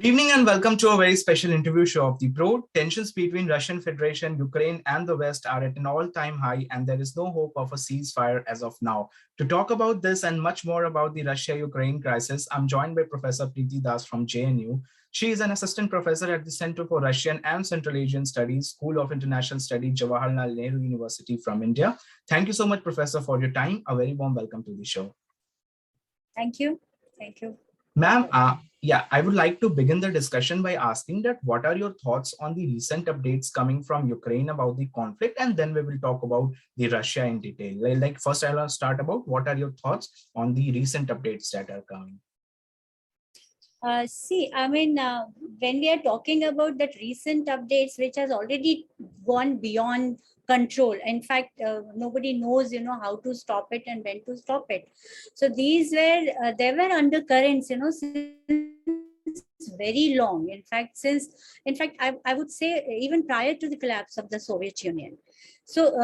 Good evening and welcome to a very special interview show of the Prode. Tensions between Russian Federation, Ukraine and the West are at an all-time high and there is no hope of a ceasefire as of now. To talk about this and much more about the Russia-Ukraine crisis, I'm joined by Professor Preeti from JNU. She is an assistant professor at the Center for Russian and Central Asian Studies, School of International Studies, Jawaharlal Nehru University from India. Thank you so much, Professor, for your time. A very warm welcome to the show. Thank you. Thank you. Ma'am, I would like to begin the discussion by asking that what are your thoughts on the recent updates coming from Ukraine about the conflict, and then we will talk about the Russia in detail. Like first, I'll start about what are your thoughts on the recent updates that are coming. When we are talking about that recent updates, which has already gone beyond control. In fact, nobody knows, how to stop it and when to stop it. So these were, there were undercurrents, since very long. In fact, I would say even prior to the collapse of the Soviet Union. So,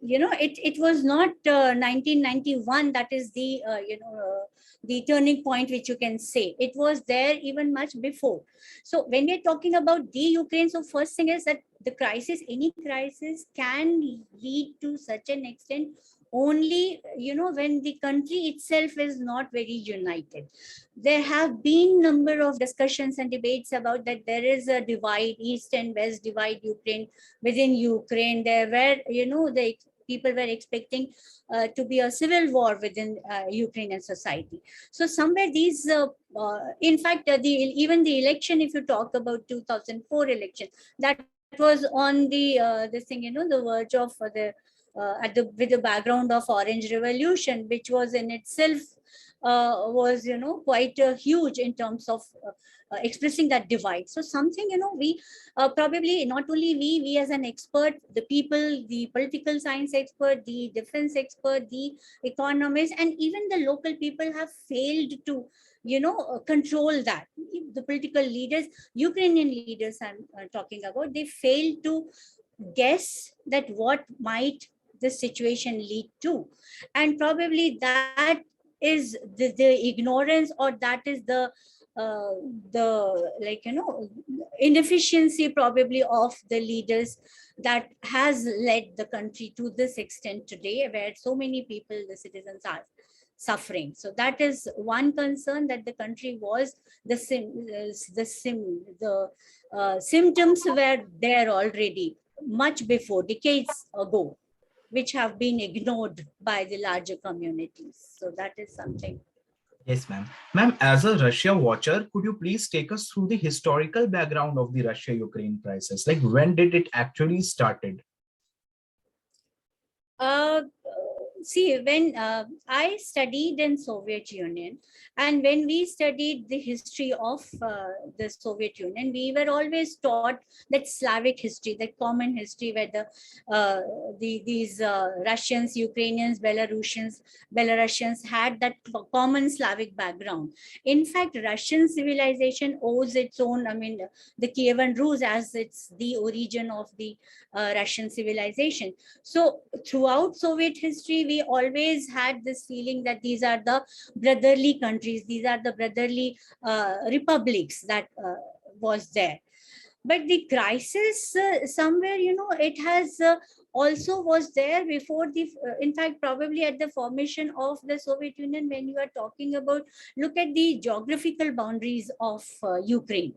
it was not 1991 that is the, the turning point, which you can say. It was there even much before. So when we're talking about the Ukraine, so first thing is that the crisis, any crisis can lead to such an extent only, when the country itself is not very united. There have been number of discussions and debates about that there is a divide, East and West divide within Ukraine. There were, the people were expecting to be a civil war within Ukrainian society. So somewhere these, in fact, even the election, if you talk about 2004 election, that was on the the verge of with the background of Orange Revolution, which was in itself was quite huge in terms of expressing that divide. So something we probably not only we as an expert, the people, the political science expert, the defense expert, the economists, and even the local people have failed to control that. The political leaders, Ukrainian leaders I'm talking about, they failed to guess that what might this situation lead to, and probably that is the ignorance, or that is the inefficiency probably of the leaders that has led the country to this extent today, where so many people, the citizens, are suffering. So that is one concern, that the country was the symptoms were there already much before, decades ago, which have been ignored by the larger communities. So that is something. Yes, ma'am. Ma'am, as a Russia watcher, could you please take us through the historical background of the Russia-Ukraine crisis? Like, when did it actually started? See, when I studied in Soviet Union, and when we studied the history of the Soviet Union, we were always taught that Slavic history, that common history, where these Russians, Ukrainians, Belarusians had that common Slavic background. In fact, Russian civilization owes its own, the Kievan Rus as it's the origin of the Russian civilization. So throughout Soviet history, we always had this feeling that these are the brotherly countries, these are the brotherly republics that was there. But the crisis somewhere, it has also was there before the, in fact, probably at the formation of the Soviet Union. When you are talking about, look at the geographical boundaries of Ukraine.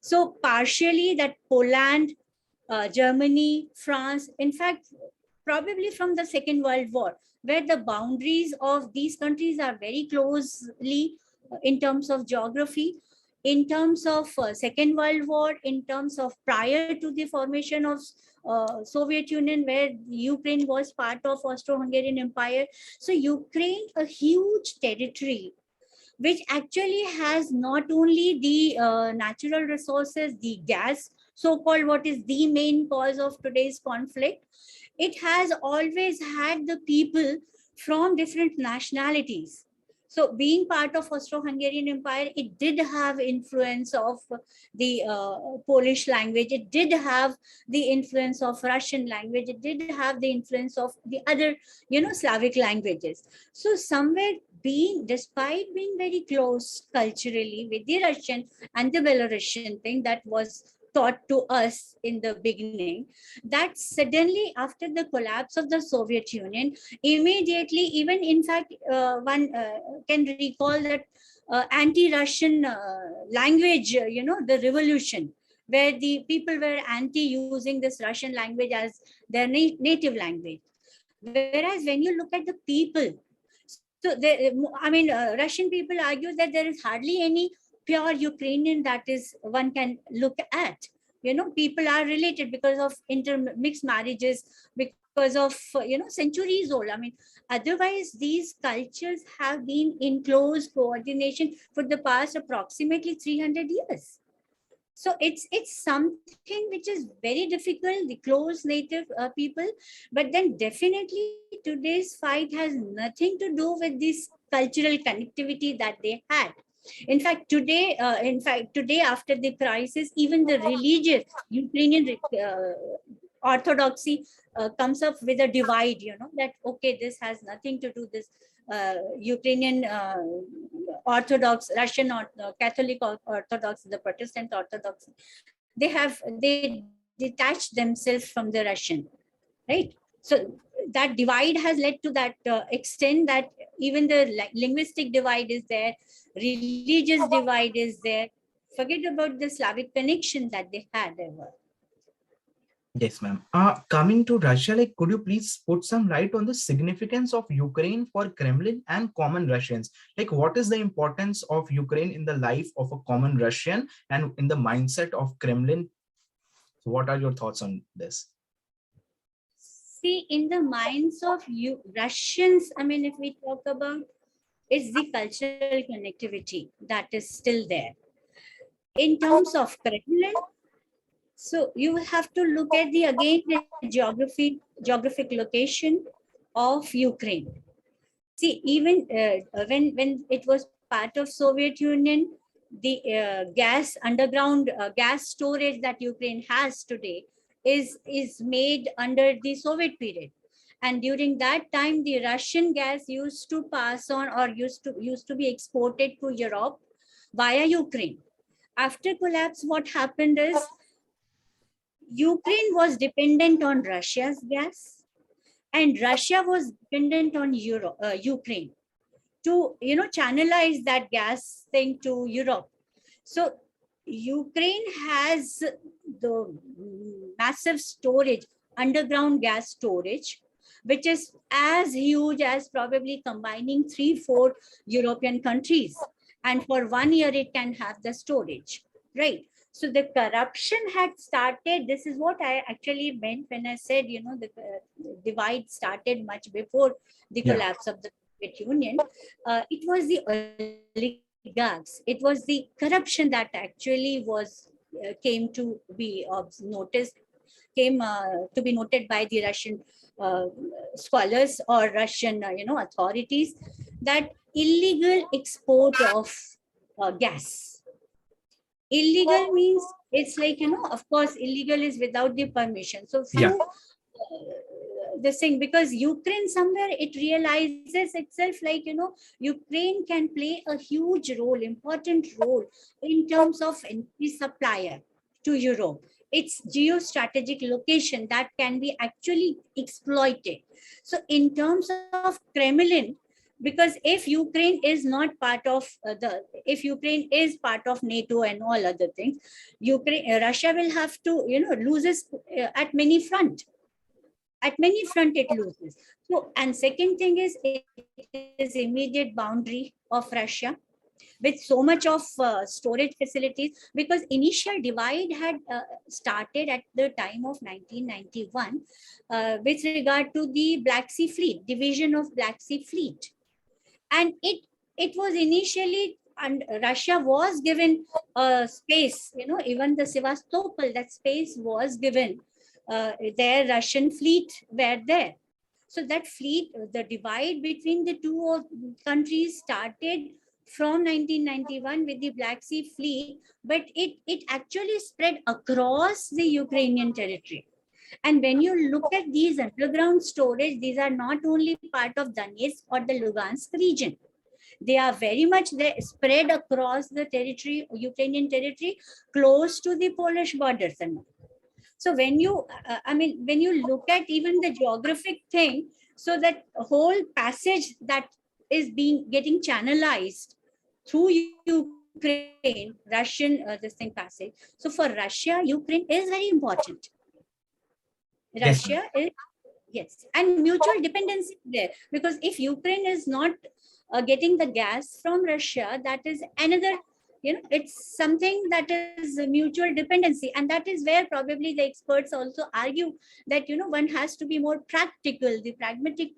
So partially that Poland, Germany, France, in fact, probably from the Second World War, where the boundaries of these countries are very closely in terms of geography, in terms of Second World War, in terms of prior to the formation of Soviet Union, where Ukraine was part of Austro-Hungarian Empire. So Ukraine, a huge territory, which actually has not only the natural resources, the gas, so-called what is the main cause of today's conflict. It has always had the people from different nationalities. So being part of Austro-Hungarian Empire, it did have influence of the Polish language. It did have the influence of Russian language. It did have the influence of the other, Slavic languages. So somewhere despite being very close culturally with the Russian and the Belarusian thing that was taught to us in the beginning, that suddenly after the collapse of the Soviet Union, immediately, even in fact, one can recall that anti-Russian language, the revolution, where the people were anti using this Russian language as their native language. Whereas when you look at the people, so Russian people argue that there is hardly any pure Ukrainian that is one can look at. People are related because of intermixed marriages, because of centuries old. Otherwise these cultures have been in close coordination for the past approximately 300 years. So it's something which is very difficult, the close native people. But then definitely today's fight has nothing to do with this cultural connectivity that they had. In fact, today after the crisis, even the religious Ukrainian orthodoxy comes up with a divide, that okay, this has nothing to do this Ukrainian Orthodox, Russian Catholic Orthodox, the Protestant Orthodox, they detach themselves from the Russian, right? So that divide has led to that extent that even the linguistic divide is there, religious divide is there. Forget about the Slavic connection that they had ever. Yes, ma'am. Coming to Russia, like, could you please put some light on the significance of Ukraine for Kremlin and common Russians? Like, what is the importance of Ukraine in the life of a common Russian and in the mindset of Kremlin? So what are your thoughts on this? See, in the minds of you Russians, if we talk about, it's the cultural connectivity that is still there. In terms of Kremlin, so you have to look at the geographic location of Ukraine. See, even when it was part of Soviet Union, the underground gas storage that Ukraine has today is made under the Soviet period. And during that time, the Russian gas used to pass on, or used to be exported to Europe via Ukraine. After collapse, what happened is Ukraine was dependent on Russia's gas, and Russia was dependent on Ukraine to channelize that gas thing to Europe. So Ukraine has the massive storage, underground gas storage, which is as huge as probably combining 3-4 European countries. And for 1 year, it can have the storage, right? So the corruption had started. This is what I actually meant when I said, the divide started much before the collapse of the Soviet Union. It was the oligarchs. It was the corruption that actually came to be noticed, came to be noted by the Russian scholars or Russian, authorities, that illegal export of gas. Illegal means it's like, of course, illegal is without the permission. So few this thing, because Ukraine somewhere it realizes itself like, Ukraine can play a huge role, important role in terms of energy supplier to Europe. It's geostrategic location that can be actually exploited. So in terms of Kremlin, because if Ukraine is not part of if Ukraine is part of NATO and all other things, Russia will have to, loses at many front. At many front it loses. So, and second thing is, it is immediate boundary of Russia with so much of storage facilities, because initial divide had started at the time of 1991 with regard to the Black Sea Fleet, division of Black Sea Fleet. And it was initially, and Russia was given space, even the Sevastopol, that space was given. Their Russian fleet were there. So that fleet, the divide between the two countries started from 1991 with the Black Sea Fleet, but it actually spread across the Ukrainian territory. And when you look at these underground storage, these are not only part of Donetsk or the Lugansk region. They are very much spread across the territory, Ukrainian territory, close to the Polish borders and all. So when you, when you look at even the geographic thing, so that whole passage that is getting channelized through Ukraine, Russian this thing passage. So for Russia, Ukraine is very important. Yes, Russia is, yes, and mutual dependency there, because if Ukraine is not getting the gas from Russia, that is another, it's something that is a mutual dependency. And that is where probably the experts also argue that, one has to be more practical. The pragmatic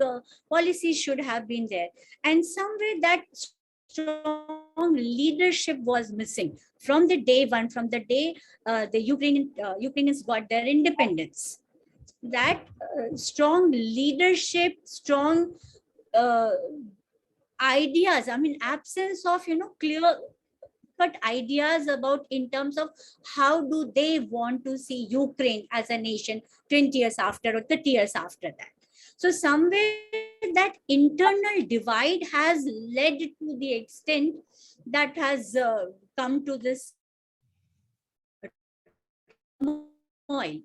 policies should have been there. And somewhere that strong leadership was missing from the day one, from the day Ukrainians got their independence. That strong leadership, strong uh, ideas, absence of, clear cut ideas about in terms of how do they want to see Ukraine as a nation 20 years after or 30 years after that. So somewhere that internal divide has led to the extent that has come to this turmoil.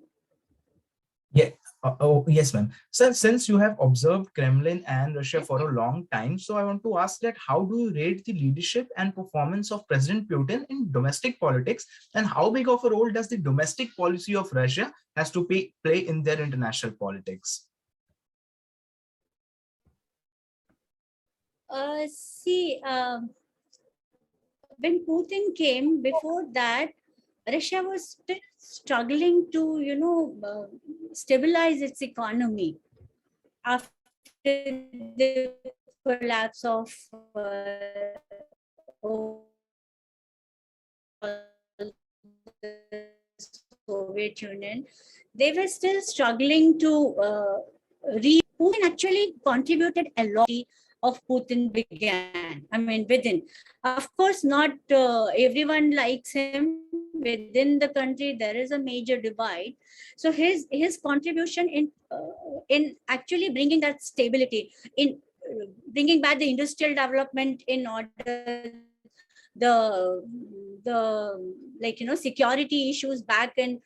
yeah. Oh, yes, ma'am. So since you have observed Kremlin and Russia Yes. for a long time, so I want to ask that how do you rate the leadership and performance of President Putin in domestic politics, and how big of a role does the domestic policy of Russia has to play in their international politics? See, when Putin came, before that, Russia was still struggling to, stabilize its economy after the collapse of the Soviet Union. They were still struggling to Putin actually contributed a lot of Putin began. Within. Of course, not everyone likes him. Within the country, there is a major divide. So his contribution in actually bringing that stability, in bringing back the industrial development in order the security issues back in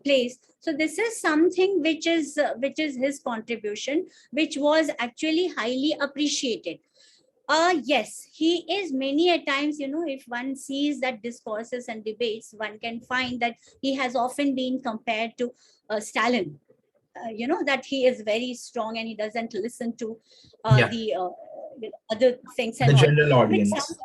place. So this is something which is his contribution, which was actually highly appreciated. Yes, he is many a times, if one sees that discourses and debates, one can find that he has often been compared to Stalin. That he is very strong and he doesn't listen to Yeah, the other things the and all. general But some, audience.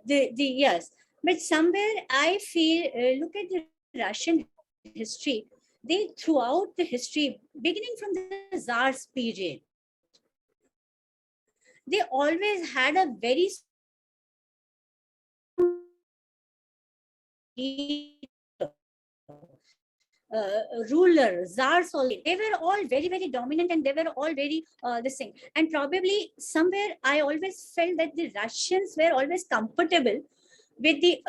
the yes, but somewhere I feel, look at the Russian history. They throughout the history, beginning from the Tsar's period, they always had a very strong ruler, czars also. They were all very, very dominant and they were all very this thing. And probably somewhere I always felt that the Russians were always comfortable with the,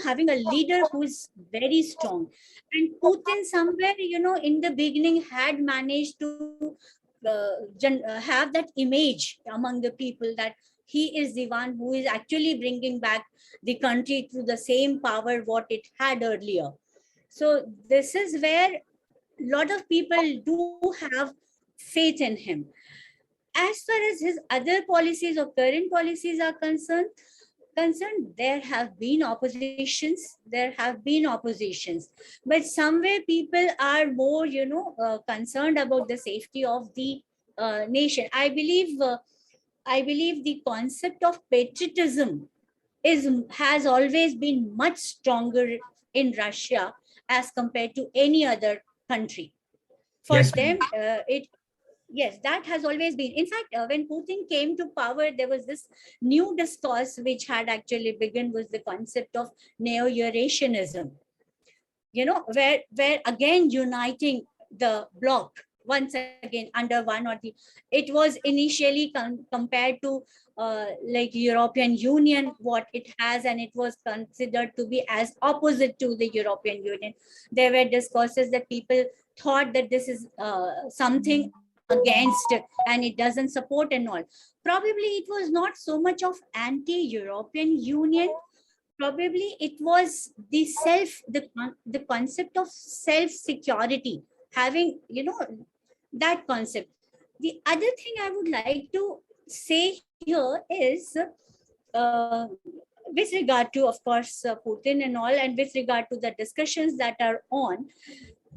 having a leader who is very strong. And Putin somewhere, in the beginning had managed to have that image among the people that he is the one who is actually bringing back the country to the same power what it had earlier. So this is where a lot of people do have faith in him. As far as his other policies or current policies are concerned, there have been oppositions, but somewhere people are more, concerned about the safety of the nation. I believe the concept of patriotism has always been much stronger in Russia as compared to any other country. For Yes, them, it yes, that has always been. In fact, when Putin came to power, there was this new discourse which had actually begun with the concept of neo-Eurasianism. Where again uniting the bloc once again under one or the. It was initially compared to like European Union, what it has, and it was considered to be as opposite to the European Union. There were discourses that people thought that this is something against and it doesn't support and all. Probably it was not so much of anti-European Union. Probably it was the concept of self-security, having, that concept. The other thing I would like to say here is, uh, with regard to, of course, Putin and all, and with regard to the discussions that are on,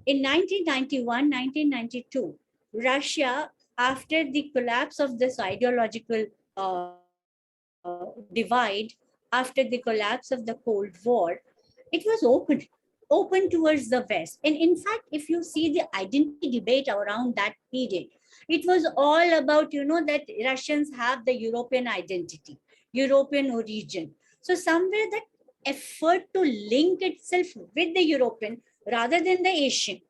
in 1991, 1992, Russia, after the collapse of this ideological divide, after the collapse of the Cold War, it was open towards the West. And in fact, if you see the identity debate around that period, it was all about, that Russians have the European identity, European origin. So somewhere that effort to link itself with the European rather than the Asian,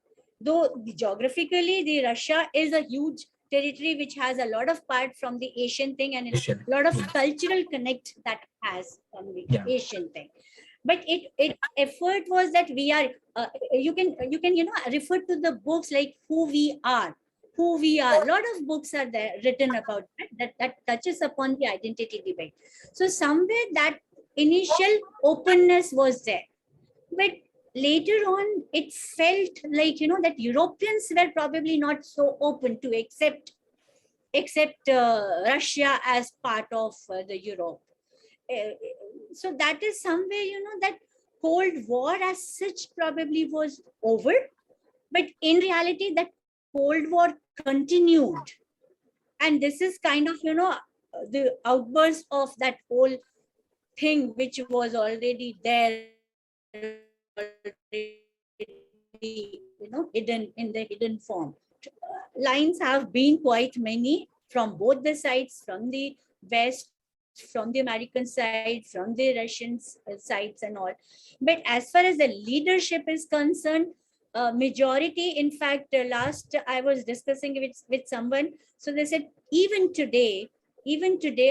though geographically the Russia is a huge territory which has a lot of part from the Asian thing and a lot of cultural connect that has from the Asian thing. But it effort was that we are, you can refer to the books like who we are. A lot of books are there written about that touches upon the identity debate. So somewhere that initial openness was there, but later on it felt like, that Europeans were probably not so open to accept Russia as part of the Europe. So that is somewhere, that Cold War as such probably was over, but in reality that Cold War continued, and this is kind of, the outburst of that whole thing which was already there, hidden in the hidden form. Lines have been quite many from both the sides, from the West, from the American side, from the Russian sides and all. But as far as the leadership is concerned, majority, in fact, last I was discussing with someone, so they said even today,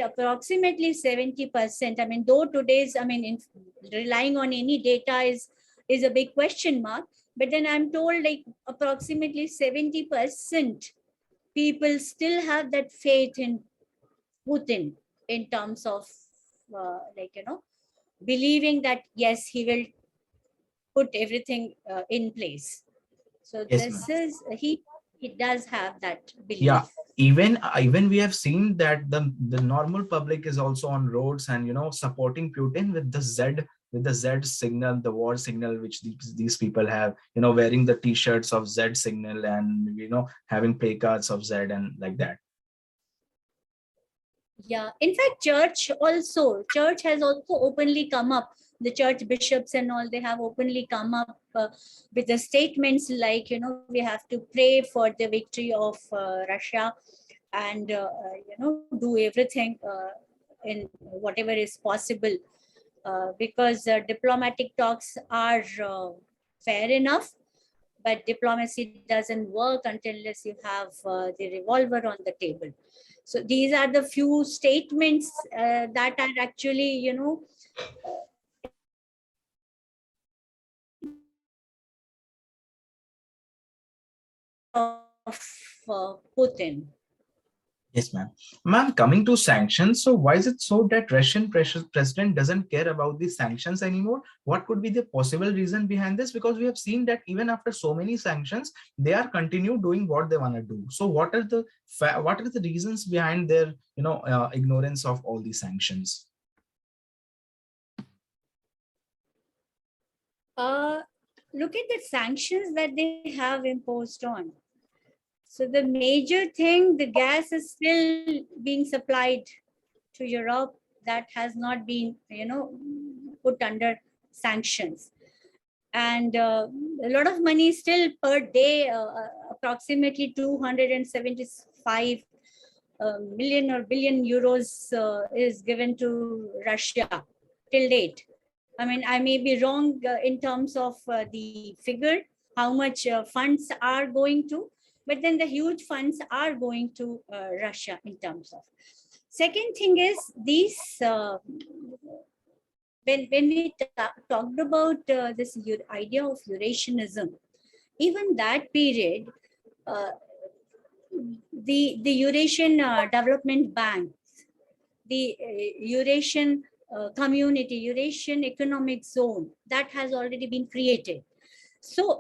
approximately 70%. I mean, though today's, relying on any data is a big question mark, but then I'm told like approximately 70% people still have that faith in Putin in terms of believing that yes, he will put everything in place. So this is he does have that belief. Yeah, even we have seen that the normal public is also on roads and supporting Putin with the Z signal, the war signal which these people have, wearing the t-shirts of Z signal and having play cards of Z and like that. Yeah, in fact, church has also openly come up. The church bishops and all, they have openly come up with the statements like, we have to pray for the victory of Russia and, do everything in whatever is possible because diplomatic talks are fair enough, but diplomacy doesn't work unless you have the revolver on the table. So these are the few statements that are actually, of Putin. Yes, ma'am. Ma'am, coming to sanctions, so why is it so that Russian president doesn't care about the sanctions anymore? What could be the possible reason behind this? Because we have seen that even after so many sanctions, they are continue doing what they want to do. So what are the reasons behind their ignorance of all these sanctions? Look at the sanctions that they have imposed on. So the major thing, the gas is still being supplied to Europe. That has not been, put under sanctions. And a lot of money still per day, approximately 275 million or billion euros is given to Russia till date. I mean, I may be wrong in terms of the figure, how much funds are going to, but then the huge funds are going to Russia in terms of. Second thing is these, when we talked about this idea of Eurasianism, even that period, the Eurasian Development Bank, the Eurasian Community, Eurasian Economic Zone, that has already been created. So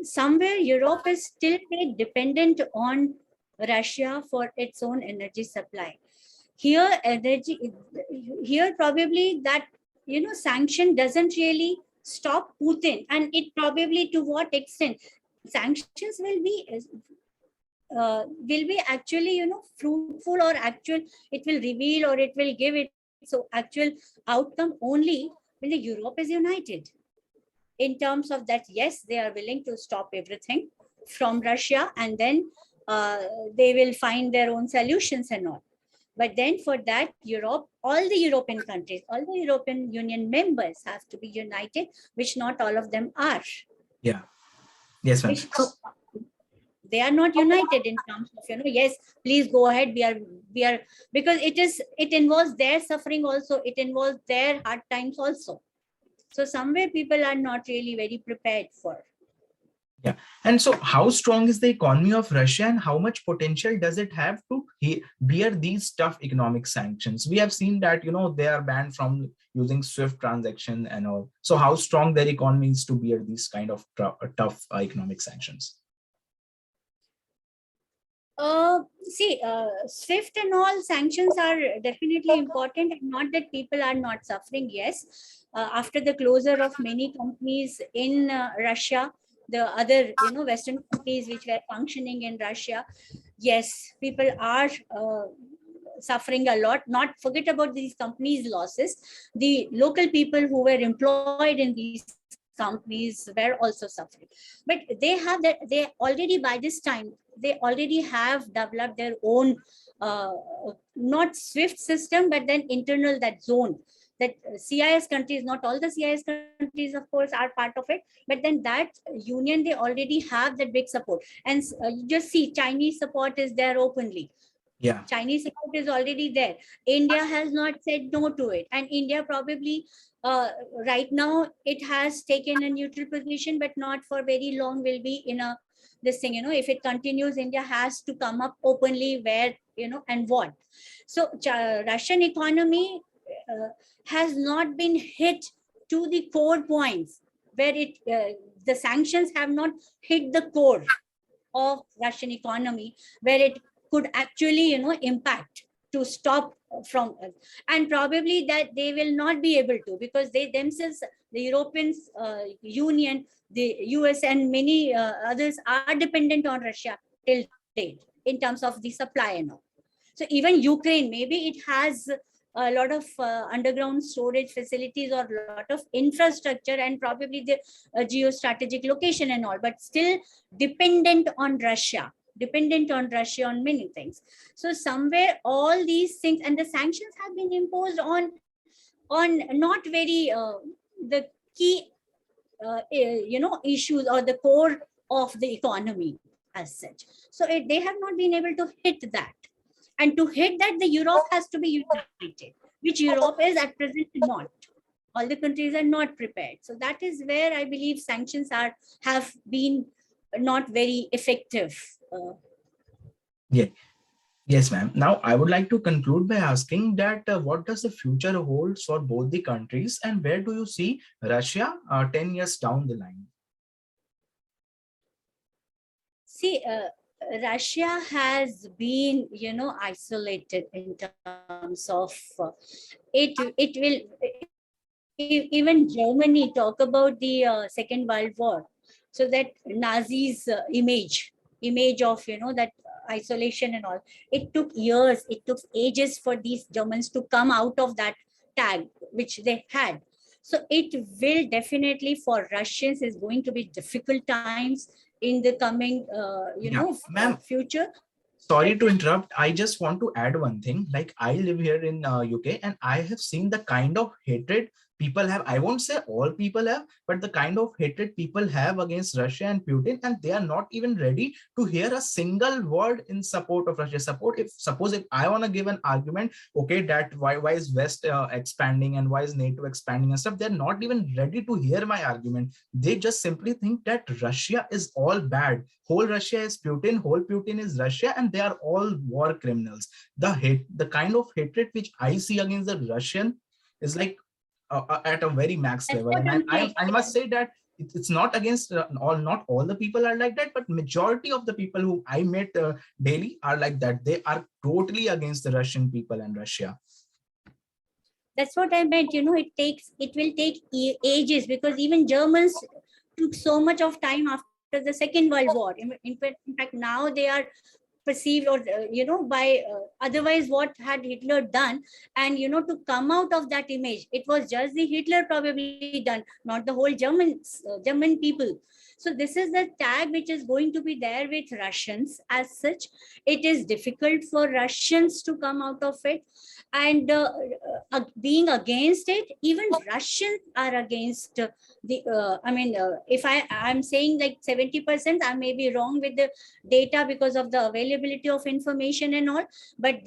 somewhere Europe is still very dependent on Russia for its own energy supply. Here, here probably that, sanction doesn't really stop Putin, and it probably to what extent sanctions will be actually, fruitful or actual, it will reveal or it will give it so actual outcome only when the Europe is united in terms of that. Yes, they are willing to stop everything from Russia, and then they will find their own solutions and all. But then for that, Europe, all the European countries, all the European Union members have to be united, which not all of them are. Yeah. Yes, ma'am. They are not united in terms of, yes, please go ahead. We are, because it involves their suffering also. It involves their hard times also. So somewhere people are not really very prepared for. Yeah. And so how strong is the economy of Russia, and how much potential does it have to bear these tough economic sanctions? We have seen that, they are banned from using SWIFT transaction and all. So how strong their economy is to bear these kind of tough economic sanctions? SWIFT and all sanctions are definitely important, and not that people are not suffering. Yes, after the closure of many companies in Russia, the other, Western countries which were functioning in Russia, yes, people are suffering a lot. Not forget about these companies' losses. The local people who were employed in these companies were also suffering. But they have that, they already by this time, they already have developed their own, not SWIFT system, but then internal that zone. That CIS countries, not all the CIS countries, of course, are part of it, but then that union, they already have that big support. And you just see Chinese support is there openly. Yeah. Chinese support is already there. India has not said no to it. And India probably, right now, it has taken a neutral position, but not for very long will be in a, this thing, if it continues, India has to come up openly where, and what. So Russian economy has not been hit to the core points where it, the sanctions have not hit the core of Russian economy, where it could actually, impact to stop from, and probably that they will not be able to, because they themselves, the European Union, the US and many others are dependent on Russia till date in terms of the supply and all. So even Ukraine, maybe it has a lot of underground storage facilities or a lot of infrastructure and probably the geostrategic location and all, but still dependent on Russia on many things. So somewhere all these things, and the sanctions have been imposed on not very the key issues or the core of the economy as such. So they have not been able to hit that. And to hit that, the Europe has to be united, which Europe is at present not. All the countries are not prepared. So that is where I believe sanctions have been not very effective. Yeah. Yes, ma'am. Now, I would like to conclude by asking that what does the future holds for both the countries, and where do you see Russia 10 years down the line? See, Russia has been, isolated in terms of it will, even Germany talk about the Second World War. So that Nazis image of, that isolation and all, it took years, it took ages for these Germans to come out of that tag which they had. So it will definitely, for Russians, is going to be difficult times in the coming, future. Sorry to interrupt. I just want to add one thing. Like, I live here in UK, and I have seen the kind of hatred people have, I won't say all people have, but the kind of hatred people have against Russia and Putin, and they are not even ready to hear a single word in support of Russia. Suppose if I want to give an argument, okay, that why is West expanding and why is NATO expanding and stuff, they're not even ready to hear my argument. They just simply think that Russia is all bad. Whole Russia is Putin, whole Putin is Russia, and they are all war criminals. The kind of hatred which I see against the Russian is like at a very max That's level. what And I'm saying. I must say that it's not against not all the people are like that, but majority of the people who I met daily are like that. They are totally against the Russian people and Russia. That's what I meant. You know, it will take ages, because even Germans took so much of time after the Second World War. In fact, now they are perceived, or by otherwise what had Hitler done, and to come out of that image, it was just the Hitler probably done, not the whole German people. So this is the tag which is going to be there with Russians. As such, it is difficult for Russians to come out of it, and being against it, even Russians are against if I'm saying like 70%, I may be wrong with the data because of the availability of information and all, but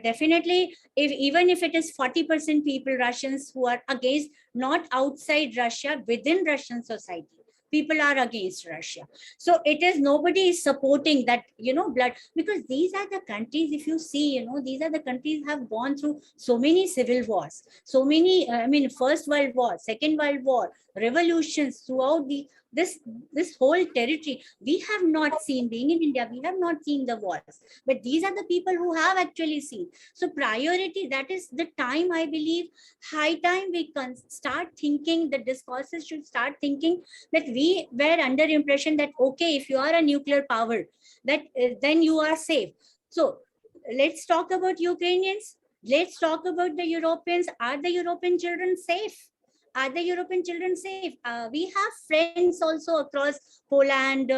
definitely, even if it is 40% people, Russians, who are against, not outside Russia, within Russian society, people are against Russia. So it is, nobody is supporting that, blood, because these are the countries, if you see, these are the countries have gone through so many civil wars, so many, First World War, Second World War, revolutions throughout this whole territory. We have not seen, being in India, we have not seen the wars, but these are the people who have actually seen. So priority, that is the time, I believe, high time we can start thinking, the discourses should start thinking that we were under impression that, okay, if you are a nuclear power, that then you are safe. So let's talk about Ukrainians. Let's talk about the Europeans. Are the European children safe? Are the European children safe? We have friends also across Poland,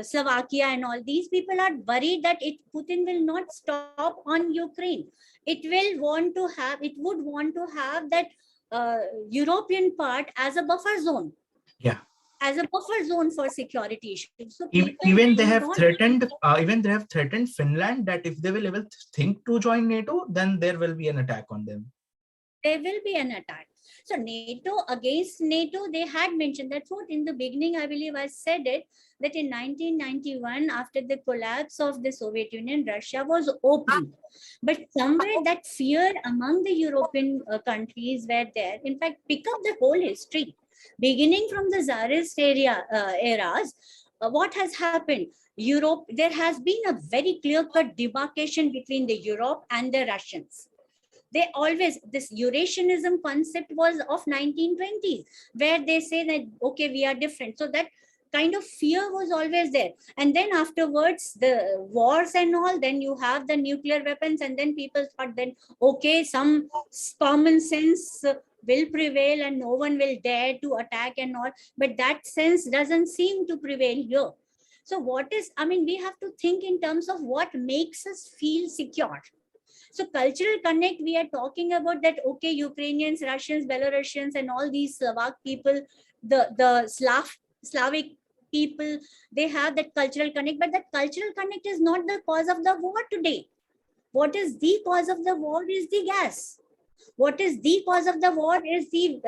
Slovakia and all. These people are worried that Putin will not stop on Ukraine. It would want to have that European part as a buffer zone. Yeah. As a buffer zone for security issues. So people Even they do have not threatened, Finland that if they will ever think to join NATO, then there will be an attack on them. There will be an attack. So against NATO, they had mentioned, that's what in the beginning, I believe I said it, that in 1991, after the collapse of the Soviet Union, Russia was open. But somewhere that fear among the European countries were there. In fact, pick up the whole history. Beginning from the Tsarist eras, what has happened? Europe, there has been a very clear-cut demarcation between the Europe and the Russians. They always, this Eurasianism concept was of 1920s, where they say that, okay, we are different. So that kind of fear was always there. And then afterwards, the wars and all, then you have the nuclear weapons, and then people thought then, okay, some common sense will prevail and no one will dare to attack and all. But that sense doesn't seem to prevail here. So we have to think in terms of what makes us feel secure. So cultural connect, we are talking about that, okay, Ukrainians, Russians, Belarusians, and all these Slovak people, the Slavic people, they have that cultural connect, but that cultural connect is not the cause of the war today. What is the cause of the war is the gas. What is the cause of the war is the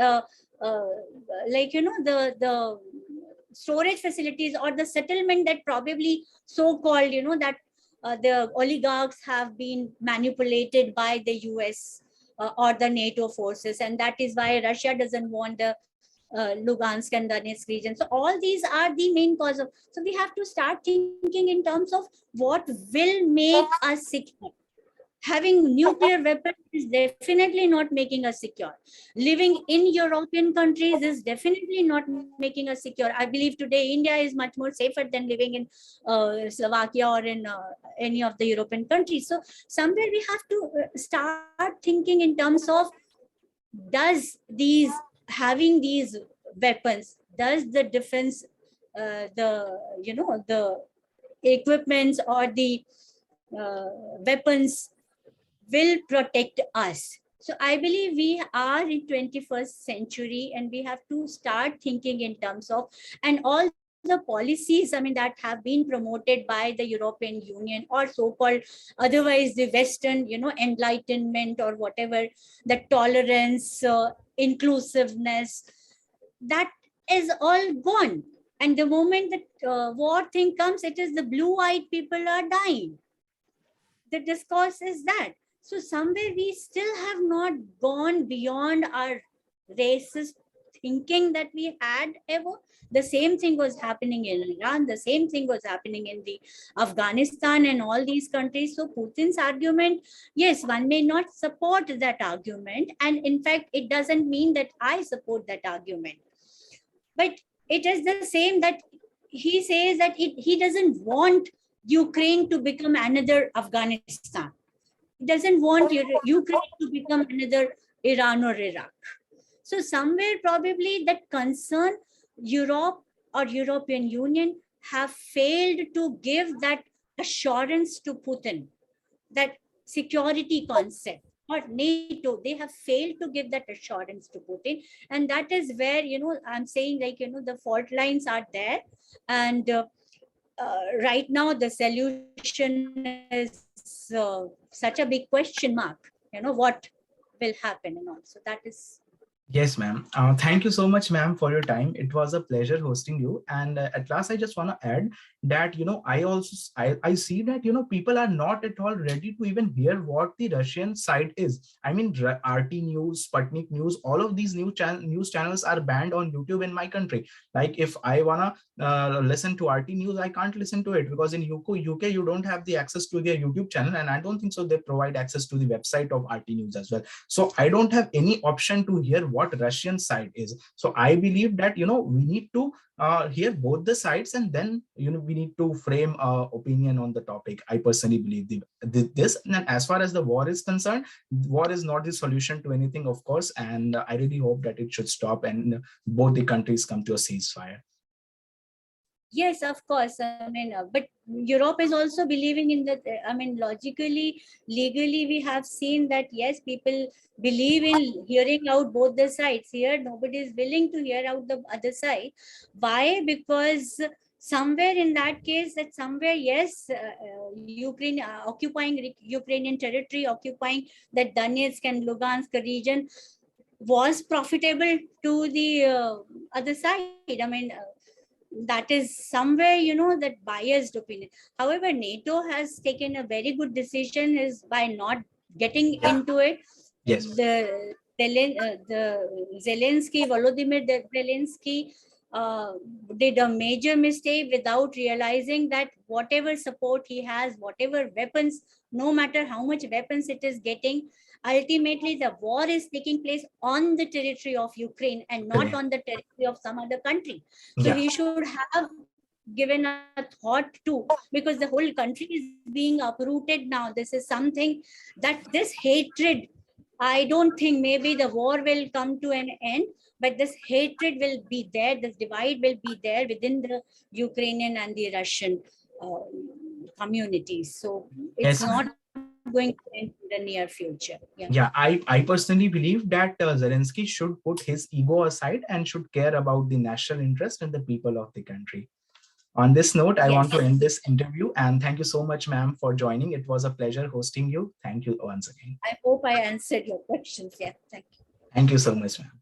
the storage facilities or the settlement that probably so-called, that the oligarchs have been manipulated by the US or the NATO forces, and that is why Russia doesn't want the Lugansk and Donetsk region. So all these are the main cause of. So we have to start thinking in terms of what will make us secure. Having nuclear weapons is definitely not making us secure. Living in European countries is definitely not making us secure. I believe today India is much more safer than living in Slovakia or in any of the European countries. So somewhere we have to start thinking in terms of, does having these weapons, does the defense, the equipments or the weapons will protect us? So I believe we are in 21st century, and we have to start thinking in terms of, and all the policies, I mean, that have been promoted by the European Union or so-called otherwise the Western, enlightenment or whatever, the tolerance, inclusiveness, that is all gone. And the moment that war thing comes, it is the blue-eyed people are dying. The discourse is that. So somewhere we still have not gone beyond our racist thinking that we had ever. The same thing was happening in Iran, the same thing was happening in the Afghanistan and all these countries. So Putin's argument, yes, one may not support that argument. And in fact, it doesn't mean that I support that argument. But it is the same that he says that he doesn't want Ukraine to become another Afghanistan. He doesn't want Ukraine to become another Iran or Iraq. So somewhere probably that concern, Europe or European Union have failed to give that assurance to Putin, that security concept, or NATO, they have failed to give that assurance to Putin. And that is where, I'm saying, like, the fault lines are there. And right now the solution is such a big question mark, what will happen and all. So that is. Yes, ma'am. Thank you so much, ma'am, for your time. It was a pleasure hosting you. And at last, I just want to add that, I see that, people are not at all ready to even hear what the Russian side is. I mean, RT News, Sputnik News, all of these news channels are banned on YouTube in my country. Like if I want to listen to RT News, I can't listen to it because in UK, you don't have the access to their YouTube channel. And I don't think so they provide access to the website of RT News as well. So I don't have any option to hear what Russian side is. So I believe that, we need to hear both the sides, and then, we need to frame opinion on the topic. I personally believe this. And as far as the war is concerned, war is not the solution to anything, of course. And I really hope that it should stop and both the countries come to a ceasefire. Yes, of course. I mean, but Europe is also believing in that. I mean, logically, legally, we have seen that, yes, people believe in hearing out both the sides. Here, nobody is willing to hear out the other side. Why? Because somewhere in that case, that somewhere, yes, Ukraine occupying Ukrainian territory, occupying that Donetsk and Lugansk region was profitable to the other side. I mean, that is somewhere, that biased opinion. However, NATO has taken a very good decision is by not getting into it. Yes. The Zelensky, Volodymyr Zelensky did a major mistake without realizing that whatever support he has, whatever weapons, no matter how much weapons it is getting, ultimately the war is taking place on the territory of Ukraine and not on the territory of some other country. So he should have given a thought to, because the whole country is being uprooted now. This is something that this hatred, I don't think maybe the war will come to an end, but this hatred will be there, this divide will be there within the Ukrainian and the Russian communities. So it's not going to end in the near future. I personally believe that Zelensky should put his ego aside and should care about the national interest and the people of the country. On this note, I want to end this interview, and thank you so much, ma'am, for joining. It was a pleasure hosting you. Thank you once again. I hope I answered your questions. Yeah, thank you. Thank you so much, ma'am.